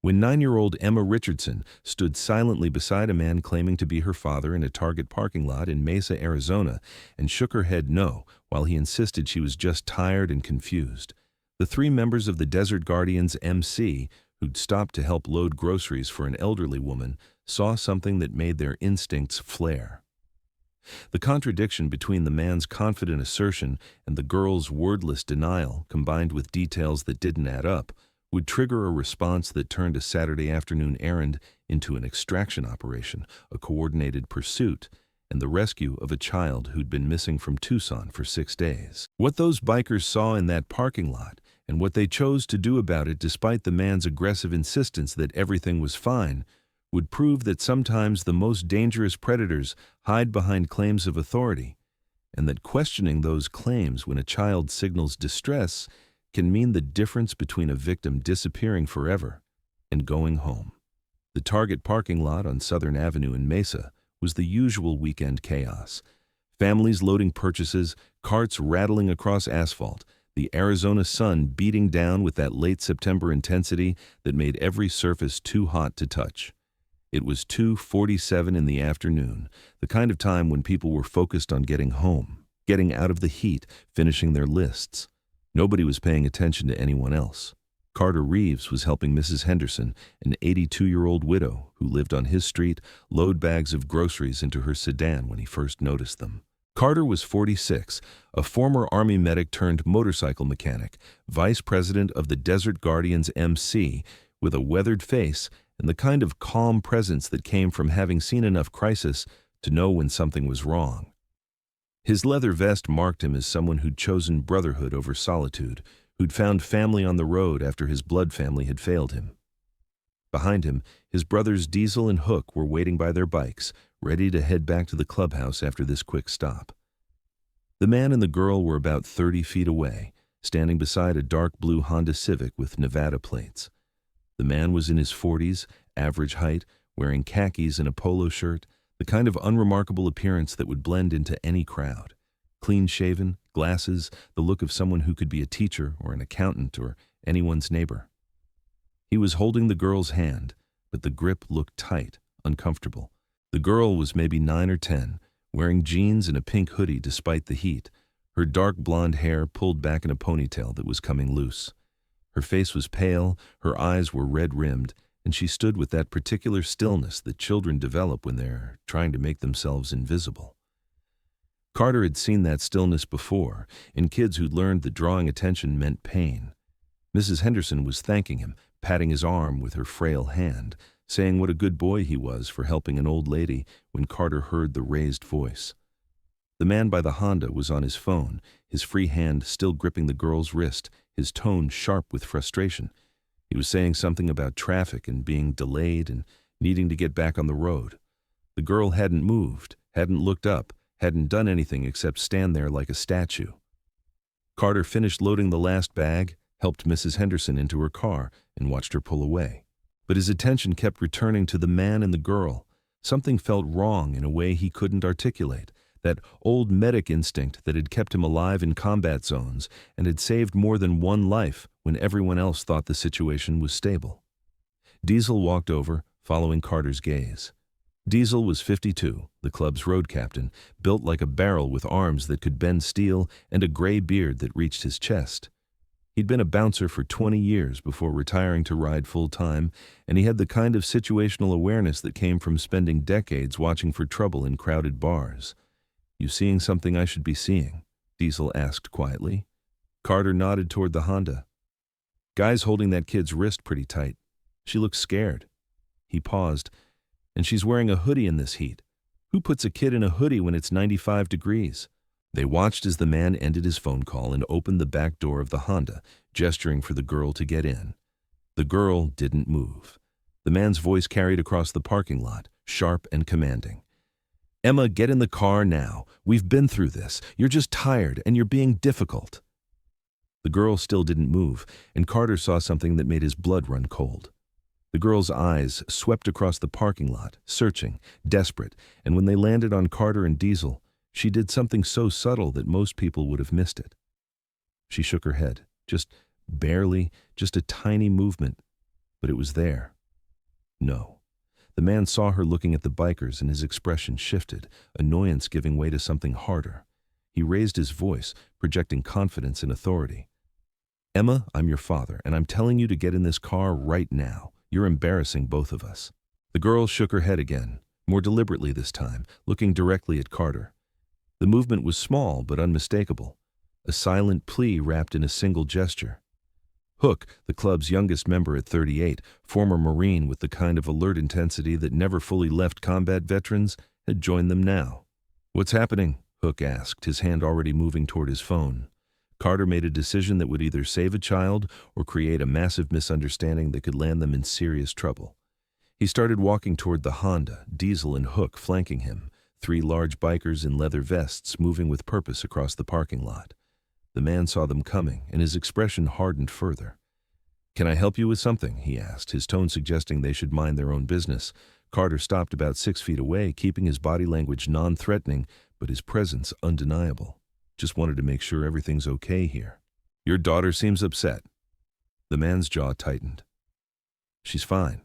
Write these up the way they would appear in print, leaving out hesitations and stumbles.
When 9-year-old Emma Richardson stood silently beside a man claiming to be her father in a Target parking lot in Mesa, Arizona, and shook her head no while he insisted she was just tired and confused, the three members of the Desert Guardians MC, who'd stopped to help load groceries for an elderly woman, saw something that made their instincts flare. The contradiction between the man's confident assertion and the girl's wordless denial, combined with details that didn't add up, would trigger a response that turned a Saturday afternoon errand into an extraction operation, a coordinated pursuit, and the rescue of a child who'd been missing from Tucson for 6 days. What those bikers saw in that parking lot, and what they chose to do about it despite the man's aggressive insistence that everything was fine, would prove that sometimes the most dangerous predators hide behind claims of authority, and that questioning those claims when a child signals distress can mean the difference between a victim disappearing forever and going home. The Target parking lot on Southern Avenue in Mesa was the usual weekend chaos. Families loading purchases, carts rattling across asphalt, the Arizona sun beating down with that late September intensity that made every surface too hot to touch. It was 2:47 in the afternoon, the kind of time when people were focused on getting home, getting out of the heat, finishing their lists. Nobody was paying attention to anyone else. Carter Reeves was helping Mrs. Henderson, an 82-year-old widow who lived on his street, load bags of groceries into her sedan when he first noticed them. Carter was 46, a former Army medic turned motorcycle mechanic, vice president of the Desert Guardians MC, with a weathered face and the kind of calm presence that came from having seen enough crisis to know when something was wrong. His leather vest marked him as someone who'd chosen brotherhood over solitude, who'd found family on the road after his blood family had failed him. Behind him, his brothers Diesel and Hook were waiting by their bikes, ready to head back to the clubhouse after this quick stop. The man and the girl were about 30 feet away, standing beside a dark blue Honda Civic with Nevada plates. The man was in his 40s, average height, wearing khakis and a polo shirt, the kind of unremarkable appearance that would blend into any crowd. Clean-shaven, glasses, the look of someone who could be a teacher or an accountant or anyone's neighbor. He was holding the girl's hand, but the grip looked tight, uncomfortable. The girl was maybe 9 or 10, wearing jeans and a pink hoodie despite the heat, her dark blonde hair pulled back in a ponytail that was coming loose. Her face was pale, her eyes were red-rimmed, and she stood with that particular stillness that children develop when they're trying to make themselves invisible. Carter had seen that stillness before, in kids who'd learned that drawing attention meant pain. Mrs. Henderson was thanking him, patting his arm with her frail hand, saying what a good boy he was for helping an old lady when Carter heard the raised voice. The man by the Honda was on his phone, his free hand still gripping the girl's wrist, his tone sharp with frustration. He was saying something about traffic and being delayed and needing to get back on the road. The girl hadn't moved, hadn't looked up, hadn't done anything except stand there like a statue. Carter finished loading the last bag, helped Mrs. Henderson into her car, and watched her pull away. But his attention kept returning to the man and the girl. Something felt wrong in a way he couldn't articulate, that old medic instinct that had kept him alive in combat zones and had saved more than one life when everyone else thought the situation was stable. Diesel walked over, following Carter's gaze. Diesel was 52, the club's road captain, built like a barrel with arms that could bend steel and a gray beard that reached his chest. He'd been a bouncer for 20 years before retiring to ride full-time, and he had the kind of situational awareness that came from spending decades watching for trouble in crowded bars. "You seeing something I should be seeing?" Diesel asked quietly. Carter nodded toward the Honda. "Guy's holding that kid's wrist pretty tight. She looks scared." He paused. "And she's wearing a hoodie in this heat. Who puts a kid in a hoodie when it's 95 degrees? They watched as the man ended his phone call and opened the back door of the Honda, gesturing for the girl to get in. The girl didn't move. The man's voice carried across the parking lot, sharp and commanding. "Emma, get in the car now. We've been through this. You're just tired, and you're being difficult." The girl still didn't move, and Carter saw something that made his blood run cold. The girl's eyes swept across the parking lot, searching, desperate, and when they landed on Carter and Diesel, she did something so subtle that most people would have missed it. She shook her head, just barely, just a tiny movement, but it was there. No. The man saw her looking at the bikers and his expression shifted, annoyance giving way to something harder. He raised his voice, projecting confidence and authority. "Emma, I'm your father, and I'm telling you to get in this car right now. You're embarrassing both of us." The girl shook her head again, more deliberately this time, looking directly at Carter. The movement was small but unmistakable, a silent plea wrapped in a single gesture. Hook, the club's youngest member at 38, former Marine with the kind of alert intensity that never fully left combat veterans, had joined them now. "What's happening?" Hook asked, his hand already moving toward his phone. Carter made a decision that would either save a child or create a massive misunderstanding that could land them in serious trouble. He started walking toward the Honda, Diesel and Hook flanking him, 3 large bikers in leather vests moving with purpose across the parking lot. The man saw them coming, and his expression hardened further. "Can I help you with something?" he asked, his tone suggesting they should mind their own business. Carter stopped about 6 feet away, keeping his body language non-threatening, but his presence undeniable. "Just wanted to make sure everything's okay here." "Your daughter seems upset." The man's jaw tightened. "She's fine.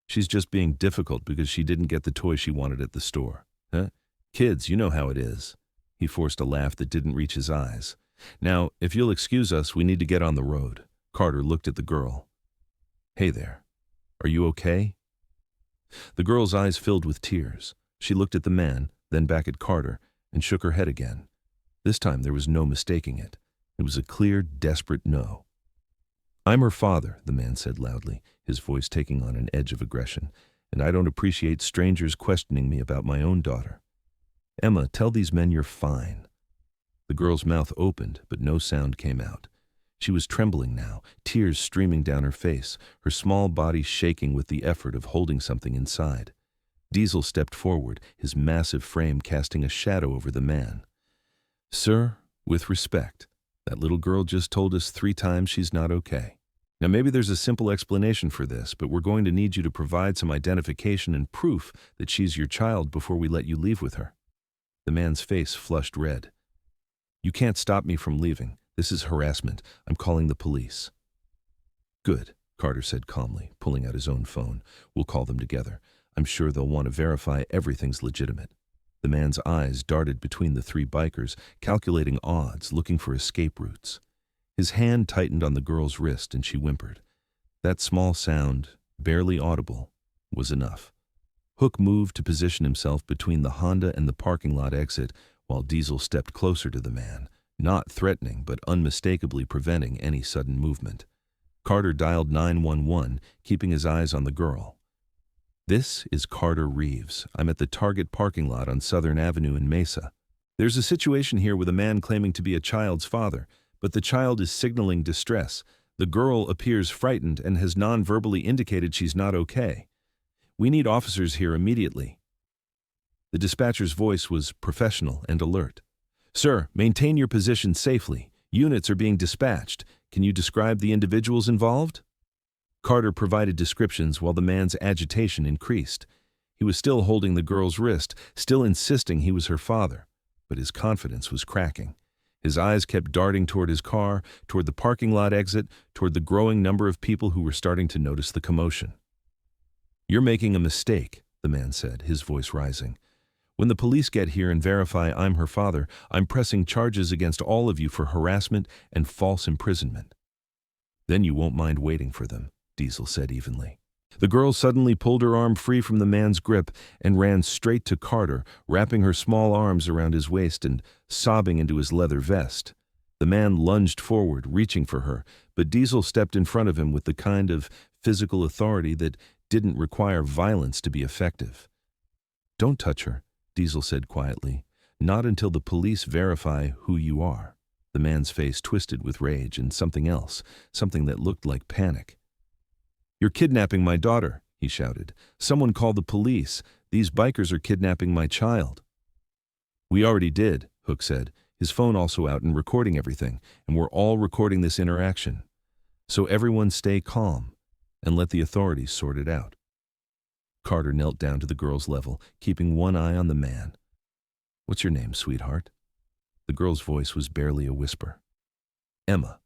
She's just being difficult because she didn't get the toy she wanted at the store. Huh? Kids, you know how it is." He forced a laugh that didn't reach his eyes. "Now, if you'll excuse us, we need to get on the road." Carter looked at the girl. "Hey there. Are you okay?" The girl's eyes filled with tears. She looked at the man, then back at Carter, and shook her head again. This time there was no mistaking it. It was a clear, desperate no. "I'm her father," the man said loudly, his voice taking on an edge of aggression, "and I don't appreciate strangers questioning me about my own daughter. Emma, tell these men you're fine." The girl's mouth opened, but no sound came out. She was trembling now, tears streaming down her face, her small body shaking with the effort of holding something inside. Diesel stepped forward, his massive frame casting a shadow over the man. "Sir, with respect, that little girl just told us 3 times she's not okay. Now maybe there's a simple explanation for this, but we're going to need you to provide some identification and proof that she's your child before we let you leave with her." The man's face flushed red. "You can't stop me from leaving. This is harassment. I'm calling the police." "Good," Carter said calmly, pulling out his own phone. "We'll call them together. I'm sure they'll want to verify everything's legitimate." The man's eyes darted between the 3 bikers, calculating odds, looking for escape routes. His hand tightened on the girl's wrist and she whimpered. That small sound, barely audible, was enough. Hook moved to position himself between the Honda and the parking lot exit, while Diesel stepped closer to the man, not threatening but unmistakably preventing any sudden movement. Carter dialed 911, keeping his eyes on the girl. "This is Carter Reeves. I'm at the Target parking lot on Southern Avenue in Mesa. There's a situation here with a man claiming to be a child's father, but the child is signaling distress. The girl appears frightened and has non-verbally indicated she's not okay. We need officers here immediately." The dispatcher's voice was professional and alert. "Sir, maintain your position safely. Units are being dispatched. Can you describe the individuals involved?" Carter provided descriptions while the man's agitation increased. He was still holding the girl's wrist, still insisting he was her father, but his confidence was cracking. His eyes kept darting toward his car, toward the parking lot exit, toward the growing number of people who were starting to notice the commotion. "You're making a mistake," the man said, his voice rising. "When the police get here and verify I'm her father, I'm pressing charges against all of you for harassment and false imprisonment." "Then you won't mind waiting for them," Diesel said evenly. The girl suddenly pulled her arm free from the man's grip and ran straight to Carter, wrapping her small arms around his waist and sobbing into his leather vest. The man lunged forward, reaching for her, but Diesel stepped in front of him with the kind of physical authority that didn't require violence to be effective. "Don't touch her," Diesel said quietly. "Not until the police verify who you are." The man's face twisted with rage and something else, something that looked like panic. "You're kidnapping my daughter," he shouted. "Someone call the police. These bikers are kidnapping my child." "We already did," Hook said, his phone also out and recording everything, "and we're all recording this interaction. So everyone stay calm and let the authorities sort it out." Carter knelt down to the girl's level, keeping one eye on the man. "What's your name, sweetheart?" The girl's voice was barely a whisper. "Emma.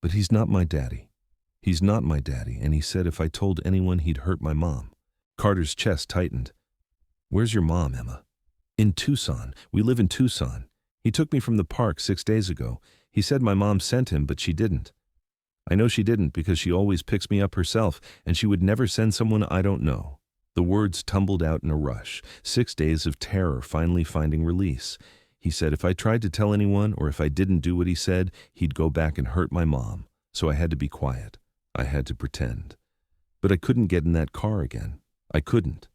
But he's not my daddy." He's not my daddy, and he said if I told anyone he'd hurt my mom. Carter's chest tightened. Where's your mom, Emma? In Tucson. We live in Tucson. He took me from the park 6 days ago. He said my mom sent him, but she didn't. I know she didn't because she always picks me up herself, and she would never send someone I don't know. The words tumbled out in a rush, 6 days of terror finally finding release. He said if I tried to tell anyone or if I didn't do what he said, he'd go back and hurt my mom. So I had to be quiet. I had to pretend. But I couldn't get in that car again. I couldn't.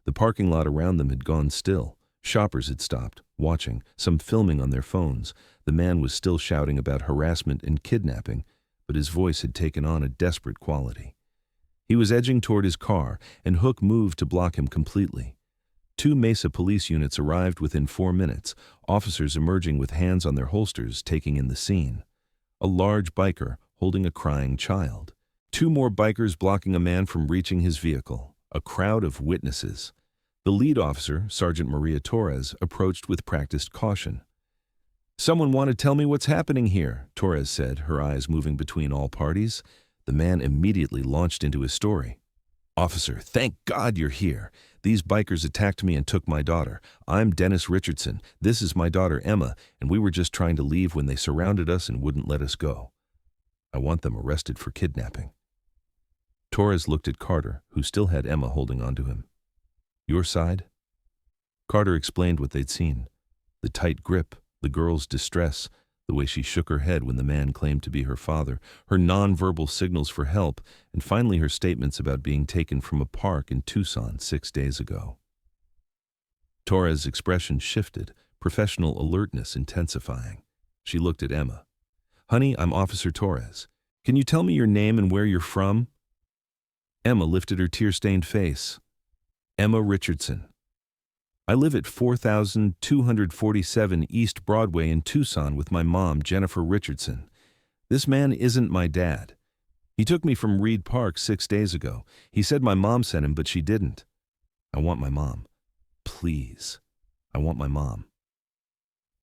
The parking lot around them had gone still. Shoppers had stopped, watching, some filming on their phones. The man was still shouting about harassment and kidnapping, but his voice had taken on a desperate quality. He was edging toward his car, and Hook moved to block him completely. 2 Mesa police units arrived within 4 minutes, officers emerging with hands on their holsters, taking in the scene. A large biker holding a crying child. 2 more bikers blocking a man from reaching his vehicle. A crowd of witnesses. The lead officer, Sergeant Maria Torres, approached with practiced caution. "Someone want to tell me what's happening here," Torres said, her eyes moving between all parties. The man immediately launched into his story. "Officer, thank God you're here. These bikers attacked me and took my daughter. I'm Dennis Richardson. This is my daughter Emma, and we were just trying to leave when they surrounded us and wouldn't let us go. I want them arrested for kidnapping." Torres looked at Carter, who still had Emma holding onto him. "Your side?" Carter explained what they'd seen. The tight grip, the girl's distress, the way she shook her head when the man claimed to be her father, her nonverbal signals for help, and finally her statements about being taken from a park in Tucson 6 days ago. Torres' expression shifted, professional alertness intensifying. She looked at Emma. "Honey, I'm Officer Torres. Can you tell me your name and where you're from?" Emma lifted her tear-stained face. "Emma Richardson. I live at 4247 East Broadway in Tucson with my mom, Jennifer Richardson. This man isn't my dad. He took me from Reed Park 6 days ago. He said my mom sent him, but she didn't. I want my mom. Please. I want my mom."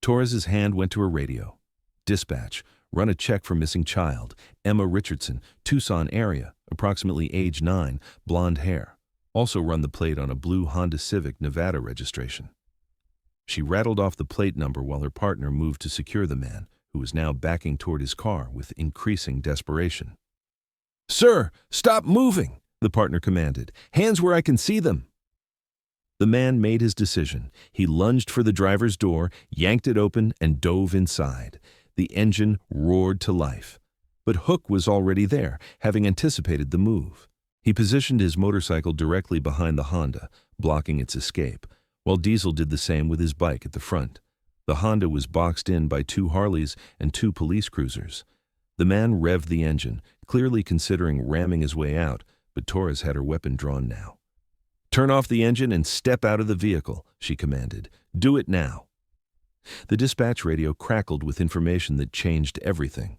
Torres's hand went to her radio. "Dispatch. Run a check for missing child. Emma Richardson, Tucson area, approximately age 9, blonde hair. Also run the plate on a blue Honda Civic Nevada registration." She rattled off the plate number while her partner moved to secure the man, who was now backing toward his car with increasing desperation. "Sir, stop moving," the partner commanded. "Hands where I can see them." The man made his decision. He lunged for the driver's door, yanked it open, and dove inside. The engine roared to life. But Hook was already there, having anticipated the move. He positioned his motorcycle directly behind the Honda, blocking its escape, while Diesel did the same with his bike at the front. The Honda was boxed in by 2 Harleys and 2 police cruisers. The man revved the engine, clearly considering ramming his way out, but Torres had her weapon drawn now. "Turn off the engine and step out of the vehicle," she commanded. "Do it now." The dispatch radio crackled with information that changed everything.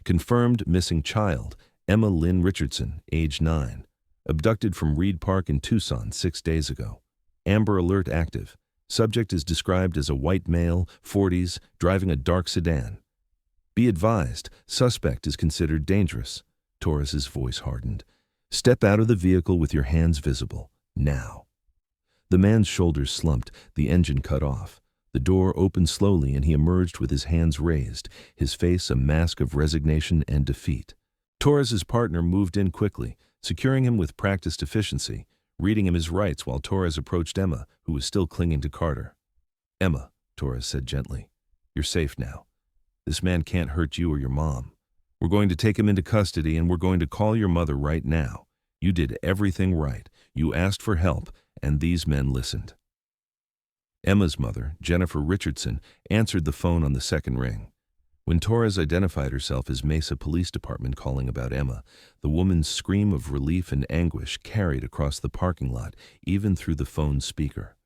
Confirmed missing child, Emma Lynn Richardson, age 9. Abducted from Reed Park in Tucson 6 days ago. Amber Alert active. Subject is described as a white male, 40s, driving a dark sedan. Be advised, suspect is considered dangerous. Torres's voice hardened. Step out of the vehicle with your hands visible. Now. The man's shoulders slumped, the engine cut off. The door opened slowly and he emerged with his hands raised, his face a mask of resignation and defeat. Torres's partner moved in quickly, securing him with practiced efficiency, reading him his rights while Torres approached Emma, who was still clinging to Carter. "Emma," Torres said gently, "you're safe now. This man can't hurt you or your mom. We're going to take him into custody and we're going to call your mother right now. You did everything right. You asked for help, and these men listened." Emma's mother, Jennifer Richardson, answered the phone on the second ring. When Torres identified herself as Mesa Police Department calling about Emma, the woman's scream of relief and anguish carried across the parking lot, even through the phone's speaker.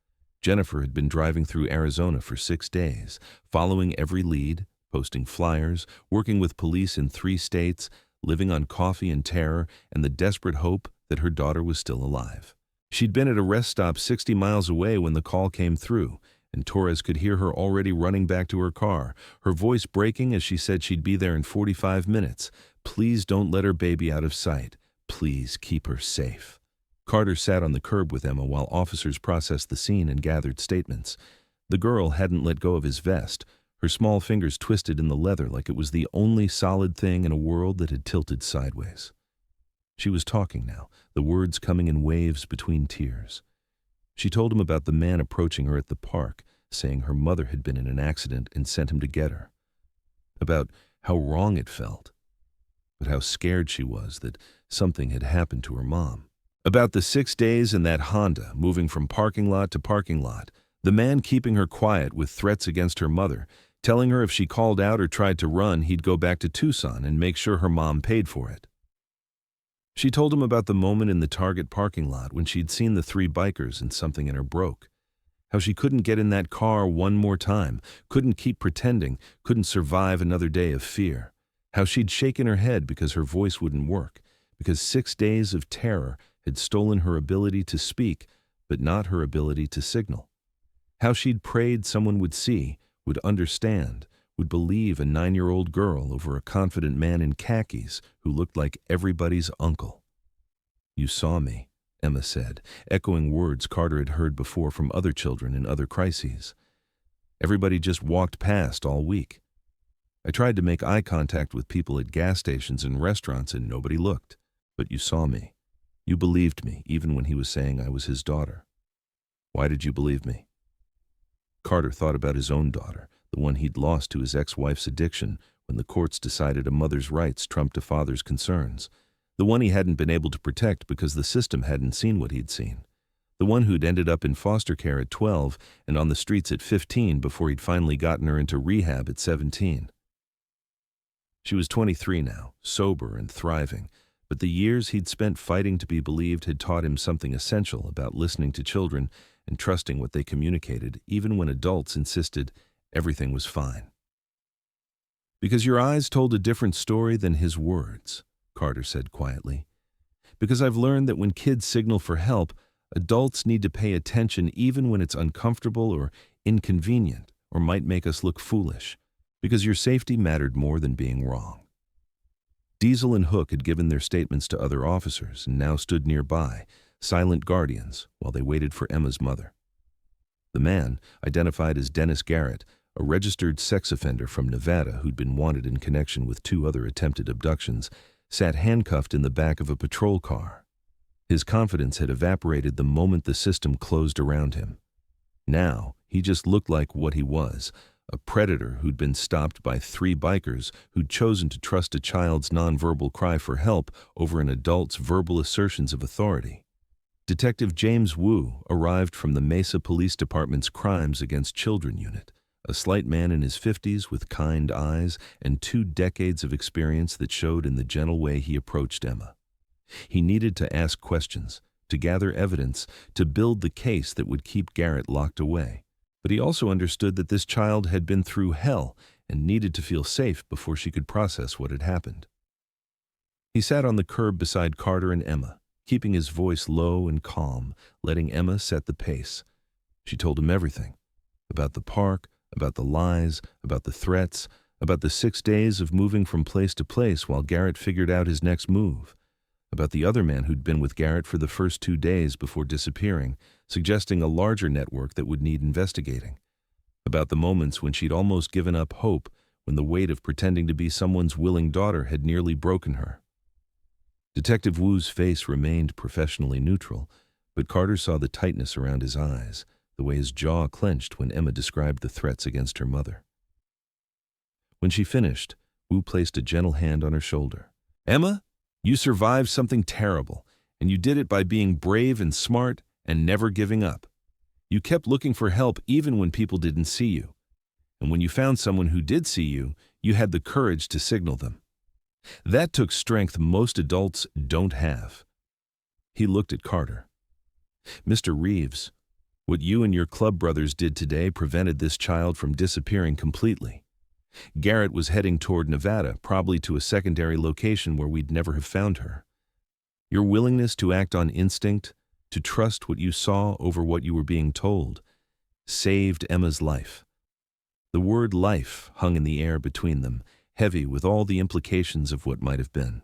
Jennifer had been driving through Arizona for 6 days, following every lead, posting flyers, working with police in 3 states, living on coffee and terror, and the desperate hope that her daughter was still alive. She'd been at a rest stop 60 miles away when the call came through, and Torres could hear her already running back to her car, her voice breaking as she said she'd be there in 45 minutes. Please don't let her baby out of sight. Please keep her safe. Carter sat on the curb with Emma while officers processed the scene and gathered statements. The girl hadn't let go of his vest, her small fingers twisted in the leather like it was the only solid thing in a world that had tilted sideways. She was talking now, the words coming in waves between tears. She told him about the man approaching her at the park, saying her mother had been in an accident and sent him to get her. About how wrong it felt, but how scared she was that something had happened to her mom. About the 6 days in that Honda, moving from parking lot to parking lot, the man keeping her quiet with threats against her mother, telling her if she called out or tried to run, he'd go back to Tucson and make sure her mom paid for it. She told him about the moment in the Target parking lot when she'd seen the 3 bikers and something in her broke. How she couldn't get in that car one more time, couldn't keep pretending, couldn't survive another day of fear. How she'd shaken her head because her voice wouldn't work, because 6 days of terror had stolen her ability to speak, but not her ability to signal. How she'd prayed someone would see, would understand, would believe a 9-year-old girl over a confident man in khakis who looked like everybody's uncle. "You saw me," Emma said, echoing words Carter had heard before from other children in other crises. "Everybody just walked past all week. I tried to make eye contact with people at gas stations and restaurants and nobody looked. But you saw me. You believed me, even when he was saying I was his daughter. Why did you believe me?" Carter thought about his own daughter, the one he'd lost to his ex-wife's addiction when the courts decided a mother's rights trumped a father's concerns, the one he hadn't been able to protect because the system hadn't seen what he'd seen, the one who'd ended up in foster care at 12 and on the streets at 15 before he'd finally gotten her into rehab at 17. She was 23 now, sober and thriving, but the years he'd spent fighting to be believed had taught him something essential about listening to children and trusting what they communicated, even when adults insisted everything was fine. "Because your eyes told a different story than his words," Carter said quietly. "Because I've learned that when kids signal for help, adults need to pay attention even when it's uncomfortable or inconvenient or might make us look foolish. Because your safety mattered more than being wrong." Diesel and Hook had given their statements to other officers and now stood nearby, silent guardians, while they waited for Emma's mother. The man, identified as Dennis Garrett, a registered sex offender from Nevada who'd been wanted in connection with 2 other attempted abductions, sat handcuffed in the back of a patrol car. His confidence had evaporated the moment the system closed around him. Now, he just looked like what he was, a predator who'd been stopped by 3 bikers who'd chosen to trust a child's nonverbal cry for help over an adult's verbal assertions of authority. Detective James Wu arrived from the Mesa Police Department's Crimes Against Children unit, a slight man in his 50s with kind eyes and 2 decades of experience that showed in the gentle way he approached Emma. He needed to ask questions, to gather evidence, to build the case that would keep Garrett locked away. But he also understood that this child had been through hell and needed to feel safe before she could process what had happened. He sat on the curb beside Carter and Emma, keeping his voice low and calm, letting Emma set the pace. She told him everything, about the park, about the lies, about the threats, about the 6 days of moving from place to place while Garrett figured out his next move, about the other man who'd been with Garrett for the first 2 days before disappearing, suggesting a larger network that would need investigating, about the moments when she'd almost given up hope when the weight of pretending to be someone's willing daughter had nearly broken her. Detective Wu's face remained professionally neutral, but Carter saw the tightness around his eyes, the way his jaw clenched when Emma described the threats against her mother. When she finished, Wu placed a gentle hand on her shoulder. "Emma, you survived something terrible, and you did it by being brave and smart and never giving up. You kept looking for help even when people didn't see you. And when you found someone who did see you, you had the courage to signal them. That took strength most adults don't have." He looked at Carter. "Mr. Reeves, what you and your club brothers did today prevented this child from disappearing completely. Garrett was heading toward Nevada, probably to a secondary location where we'd never have found her. Your willingness to act on instinct, to trust what you saw over what you were being told, saved Emma's life. The word life hung in the air between them, heavy with all the implications of what might have been.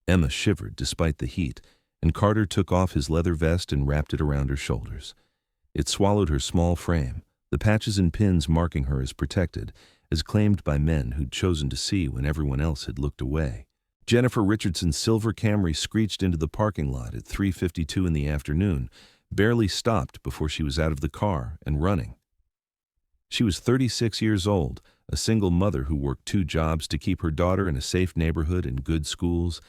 Emma shivered despite the heat, and Carter took off his leather vest and wrapped it around her shoulders. It swallowed her small frame, the patches and pins marking her as protected, as claimed by men who'd chosen to see when everyone else had looked away. Jennifer Richardson's silver Camry screeched into the parking lot at 3:52 in the afternoon, barely stopped before she was out of the car and running. She was 36 years old, a single mother who worked 2 jobs to keep her daughter in a safe neighborhood and good schools,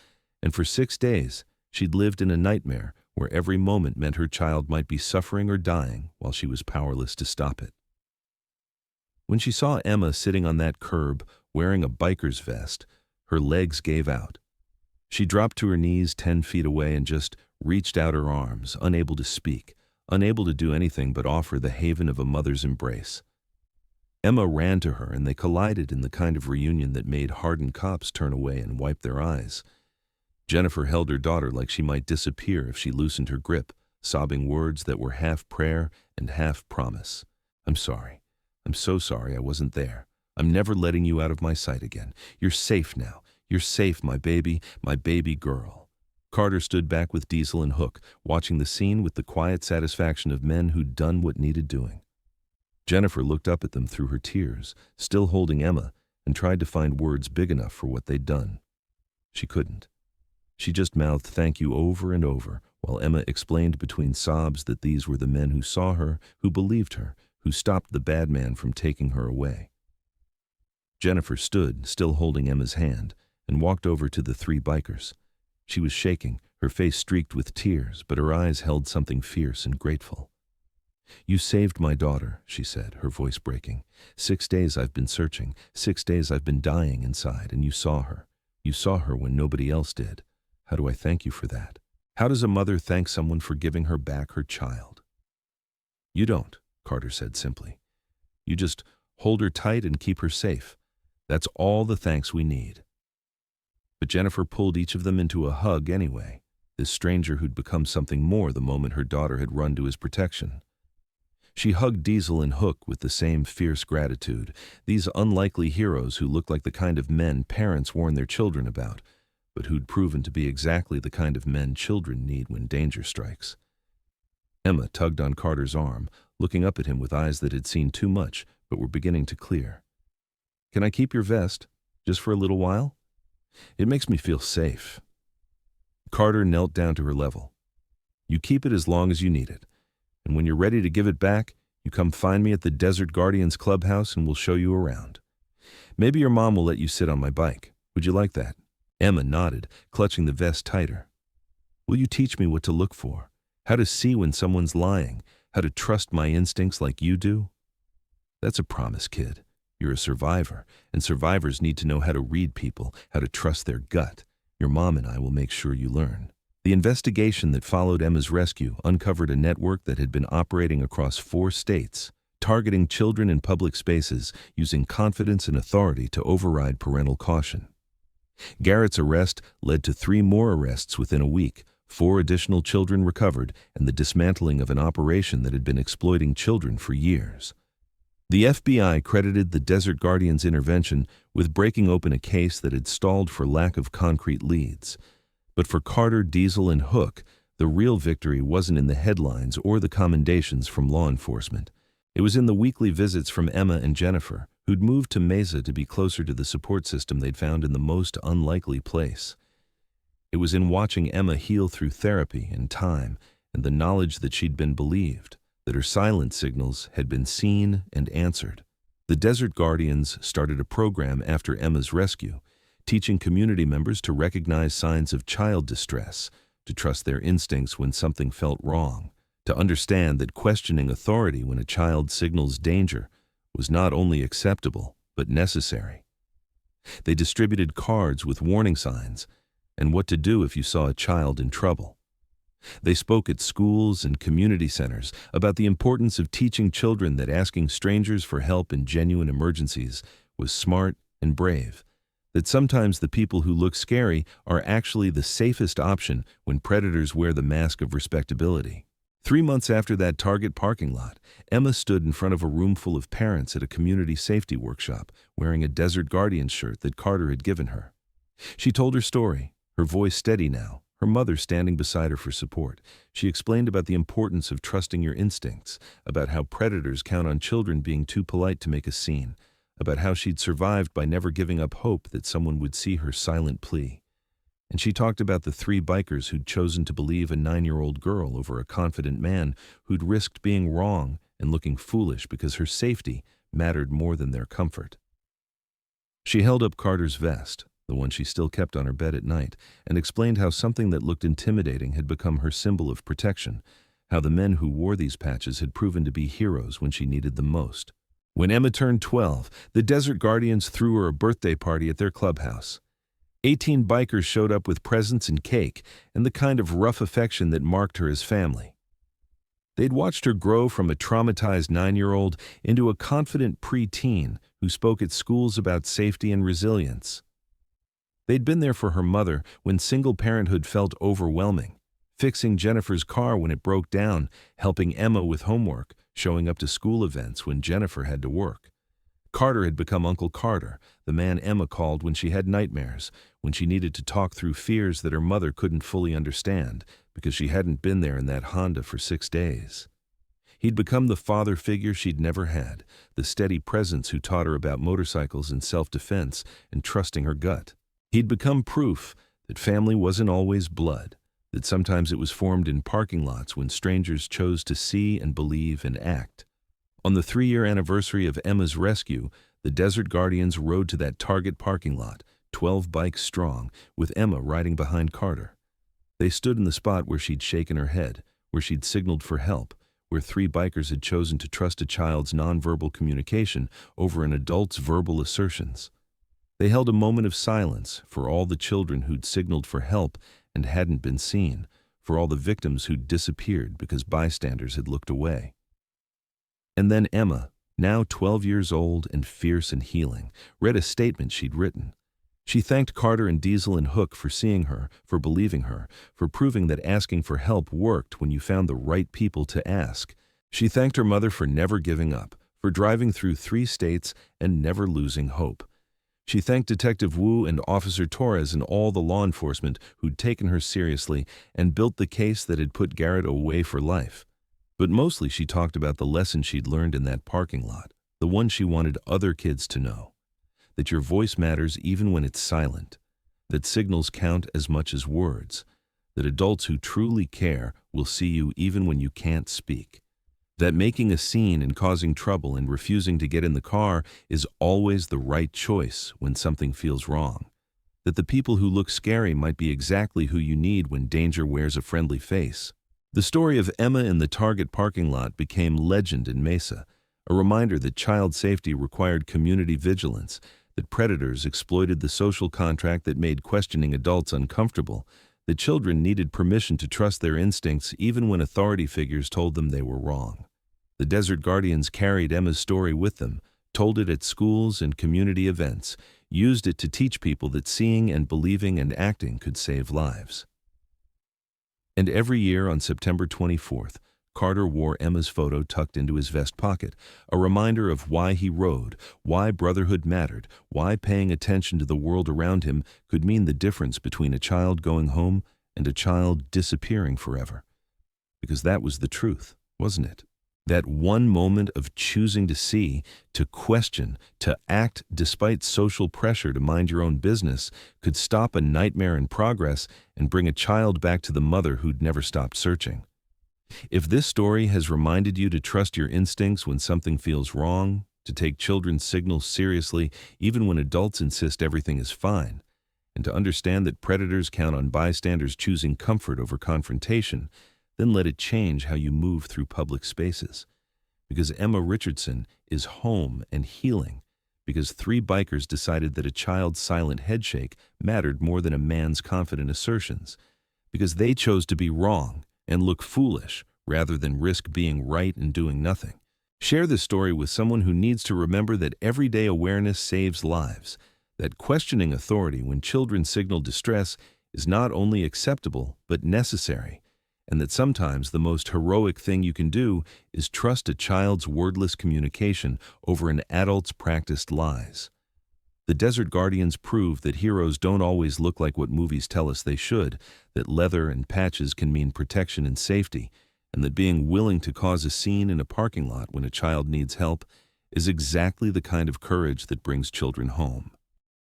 and for 6 days, she'd lived in a nightmare where every moment meant her child might be suffering or dying while she was powerless to stop it. When she saw Emma sitting on that curb, wearing a biker's vest, her legs gave out. She dropped to her knees 10 feet away and just reached out her arms, unable to speak, unable to do anything but offer the haven of a mother's embrace. Emma ran to her, and they collided in the kind of reunion that made hardened cops turn away and wipe their eyes. Jennifer held her daughter like she might disappear if she loosened her grip, sobbing words that were half prayer and half promise. "I'm sorry. I'm so sorry I wasn't there. I'm never letting you out of my sight again. You're safe now. You're safe, my baby girl." Carter stood back with Diesel and Hook, watching the scene with the quiet satisfaction of men who'd done what needed doing. Jennifer looked up at them through her tears, still holding Emma, and tried to find words big enough for what they'd done. She couldn't. She just mouthed thank you over and over, while Emma explained between sobs that these were the men who saw her, who believed her, who stopped the bad man from taking her away. Jennifer stood, still holding Emma's hand, and walked over to the 3 bikers. She was shaking, her face streaked with tears, but her eyes held something fierce and grateful. "You saved my daughter," she said, her voice breaking. 6 days I've been searching, 6 days I've been dying inside, and you saw her. You saw her when nobody else did. How do I thank you for that? How does a mother thank someone for giving her back her child?" "You don't," Carter said simply. "You just hold her tight and keep her safe. That's all the thanks we need." But Jennifer pulled each of them into a hug anyway, this stranger who'd become something more the moment her daughter had run to his protection. She hugged Diesel and Hook with the same fierce gratitude, these unlikely heroes who looked like the kind of men parents warn their children about, but who'd proven to be exactly the kind of men children need when danger strikes. Emma tugged on Carter's arm, looking up at him with eyes that had seen too much but were beginning to clear. "Can I keep your vest, just for a little while? It makes me feel safe." Carter knelt down to her level. "You keep it as long as you need it, and when you're ready to give it back, you come find me at the Desert Guardians Clubhouse and we'll show you around. Maybe your mom will let you sit on my bike. Would you like that?" Emma nodded, clutching the vest tighter. "Will you teach me what to look for, how to see when someone's lying, how to trust my instincts like you do?" "That's a promise, kid. You're a survivor, and survivors need to know how to read people, how to trust their gut. Your mom and I will make sure you learn." The investigation that followed Emma's rescue uncovered a network that had been operating across 4 states, targeting children in public spaces using confidence and authority to override parental caution. Garrett's arrest led to 3 more arrests within a week, 4 additional children recovered, and the dismantling of an operation that had been exploiting children for years. The FBI credited the Desert Guardians' intervention with breaking open a case that had stalled for lack of concrete leads. But for Carter, Diesel, and Hook, the real victory wasn't in the headlines or the commendations from law enforcement. It was in the weekly visits from Emma and Jennifer, who'd moved to Mesa to be closer to the support system they'd found in the most unlikely place. It was in watching Emma heal through therapy and time and the knowledge that she'd been believed, that her silent signals had been seen and answered. The Desert Guardians started a program after Emma's rescue, teaching community members to recognize signs of child distress, to trust their instincts when something felt wrong, to understand that questioning authority when a child signals danger was not only acceptable, but necessary. They distributed cards with warning signs and what to do if you saw a child in trouble. They spoke at schools and community centers about the importance of teaching children that asking strangers for help in genuine emergencies was smart and brave, that sometimes the people who look scary are actually the safest option when predators wear the mask of respectability. 3 months after that Target parking lot, Emma stood in front of a room full of parents at a community safety workshop, wearing a Desert Guardian shirt that Carter had given her. She told her story, her voice steady now, her mother standing beside her for support. She explained about the importance of trusting your instincts, about how predators count on children being too polite to make a scene, about how she'd survived by never giving up hope that someone would see her silent plea. And she talked about the 3 bikers who'd chosen to believe a 9-year-old girl over a confident man who'd risked being wrong and looking foolish because her safety mattered more than their comfort. She held up Carter's vest, the one she still kept on her bed at night, and explained how something that looked intimidating had become her symbol of protection, how the men who wore these patches had proven to be heroes when she needed them most. When Emma turned 12, the Desert Guardians threw her a birthday party at their clubhouse. 18 bikers showed up with presents and cake and the kind of rough affection that marked her as family. They'd watched her grow from a traumatized 9-year-old into a confident preteen who spoke at schools about safety and resilience. They'd been there for her mother when single parenthood felt overwhelming, fixing Jennifer's car when it broke down, helping Emma with homework, showing up to school events when Jennifer had to work. Carter had become Uncle Carter, the man Emma called when she had nightmares, when she needed to talk through fears that her mother couldn't fully understand because she hadn't been there in that Honda for 6 days. He'd become the father figure she'd never had, the steady presence who taught her about motorcycles and self-defense and trusting her gut. He'd become proof that family wasn't always blood, that sometimes it was formed in parking lots when strangers chose to see and believe and act. On the 3-year anniversary of Emma's rescue, the Desert Guardians rode to that Target parking lot, 12 bikes strong, with Emma riding behind Carter. They stood in the spot where she'd shaken her head, where she'd signaled for help, where 3 bikers had chosen to trust a child's nonverbal communication over an adult's verbal assertions. They held a moment of silence for all the children who'd signaled for help and hadn't been seen, for all the victims who'd disappeared because bystanders had looked away. And then Emma, now 12 years old and fierce and healing, read a statement she'd written. She thanked Carter and Diesel and Hook for seeing her, for believing her, for proving that asking for help worked when you found the right people to ask. She thanked her mother for never giving up, for driving through 3 states and never losing hope. She thanked Detective Wu and Officer Torres and all the law enforcement who'd taken her seriously and built the case that had put Garrett away for life. But mostly she talked about the lesson she'd learned in that parking lot, the one she wanted other kids to know. That your voice matters even when it's silent, that signals count as much as words, that adults who truly care will see you even when you can't speak, that making a scene and causing trouble and refusing to get in the car is always the right choice when something feels wrong, that the people who look scary might be exactly who you need when danger wears a friendly face. The story of Emma in the Target parking lot became legend in Mesa, a reminder that child safety required community vigilance, that predators exploited the social contract that made questioning adults uncomfortable, that children needed permission to trust their instincts even when authority figures told them they were wrong. The Desert Guardians carried Emma's story with them, told it at schools and community events, used it to teach people that seeing and believing and acting could save lives. And every year on September 24th, Carter wore Emma's photo tucked into his vest pocket, a reminder of why he rode, why brotherhood mattered, why paying attention to the world around him could mean the difference between a child going home and a child disappearing forever. Because that was the truth, wasn't it? That one moment of choosing to see, to question, to act despite social pressure to mind your own business could stop a nightmare in progress and bring a child back to the mother who'd never stopped searching. If this story has reminded you to trust your instincts when something feels wrong, to take children's signals seriously even when adults insist everything is fine, and to understand that predators count on bystanders choosing comfort over confrontation, then let it change how you move through public spaces. Because Emma Richardson is home and healing. Because 3 bikers decided that a child's silent headshake mattered more than a man's confident assertions. Because they chose to be wrong and look foolish rather than risk being right and doing nothing. Share this story with someone who needs to remember that everyday awareness saves lives, that questioning authority when children signal distress is not only acceptable but necessary, and that sometimes the most heroic thing you can do is trust a child's wordless communication over an adult's practiced lies. The Desert Guardians prove that heroes don't always look like what movies tell us they should, that leather and patches can mean protection and safety, and that being willing to cause a scene in a parking lot when a child needs help is exactly the kind of courage that brings children home.